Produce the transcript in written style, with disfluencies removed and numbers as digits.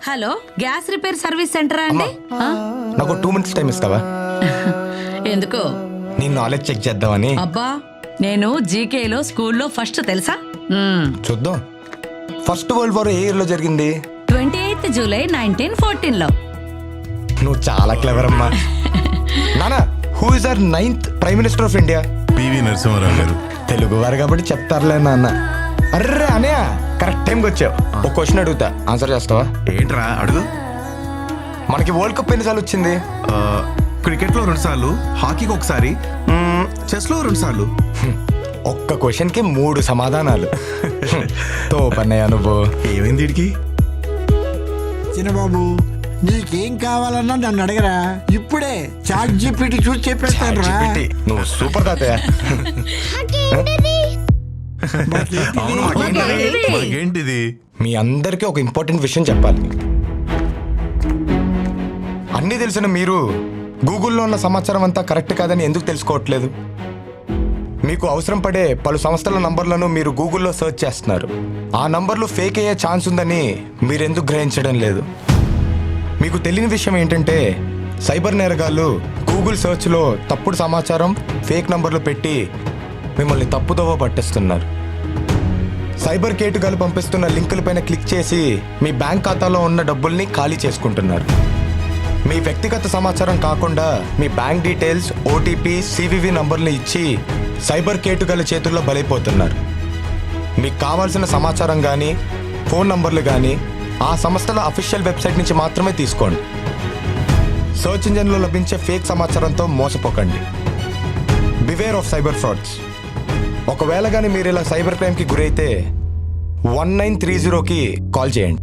Hello, gas repair service సెంటరా అండి? నాకు 2 minutes time ఇస్తావా? ఎందుకు? నీ నాలెడ్జ్ చెక్ చేద్దామని. అబ్బా, నేను జీకేలో స్కూల్లో ఫస్ట్ తెలుసా? చూద్దాం. ఫస్ట్ వరల్డ్ వార్ ఏ ఇయర్ లో జరిగింది? 28th July 1914లో. నువ్వు చాలా క్లెవర్ అమ్మా. నానా, who is our 9th prime minister of India? PV Narasimha Rao గారు. తెలుగు వారు కాబట్టి చెప్తారులే నాన్న. అర్రే అనయ్య, కరెక్ట్ టైంకి వచ్చావు. ఒక క్వశ్చన్ అడుగుతా, ఆన్సర్ చేస్తావా? ఏంట్రా అడుగు. మనకి వరల్డ్ కప్ ఎన్నిసార్లు వచ్చింది? క్రికెట్ లో 2 సార్లు, హాకీకి ఒకసారి, చెస్ లో 2 సార్లు. ఒక్క క్వశ్చన్ కి 3 సమాధానాలు. తోపన్నయ్య నువ్వు. ఏమైంది వీడికి? చిన్నబాబు, నీకేం కావాలన్నా నన్ను అడగరా, ఇప్పుడే చాట్ జీపీటీ చూసి చెప్పేస్తాను రా. GPT, నువ్వు సూపర్ తాతయ్య. అవును, మాకేంటిది? మీ అందరికీ ఒక ఇంపార్టెంట్ విషయం చెప్పాలి. అన్నీ తెలిసిన మీరు గూగుల్లో ఉన్న సమాచారం అంతా కరెక్ట్ కాదని ఎందుకు తెలుసుకోవట్లేదు? మీకు అవసరం పడే పలు సంస్థల నంబర్లను మీరు గూగుల్లో సెర్చ్ చేస్తున్నారు. ఆ నంబర్లు ఫేక్ అయ్యే ఛాన్స్ ఉందని మీరెందుకు గ్రహించడం లేదు? మీకు తెలియని విషయం ఏంటంటే, సైబర్ నేరగాళ్ళు గూగుల్ సెర్చ్లో తప్పుడు సమాచారం, ఫేక్ నంబర్లు పెట్టి మిమ్మల్ని తప్పుదోవ పట్టిస్తున్నారు. సైబర్ కేటుగాలు పంపిస్తున్న లింకులపైన క్లిక్ చేసి మీ బ్యాంక్ ఖాతాలో ఉన్న డబ్బుల్ని ఖాళీ చేసుకుంటున్నారు. మీ వ్యక్తిగత సమాచారం కాకుండా మీ బ్యాంక్ డీటెయిల్స్, ఓటీపీ, సివివి నంబర్లు ఇచ్చి సైబర్ కేటుగాల చేతుల్లో బలైపోతున్నారు. మీకు కావాల్సిన సమాచారం కానీ, ఫోన్ నంబర్లు కానీ ఆ సంస్థల అఫీషియల్ వెబ్సైట్ నుంచి మాత్రమే తీసుకోండి. సర్చ్ ఇంజన్లో లభించే ఫేక్ సమాచారంతో మోసపోకండి. Beware of cyber frauds. ఒకవేళ కానీ మీరు ఇలా సైబర్ క్రైమ్కి గురైతే 1930కి కాల్ చేయండి.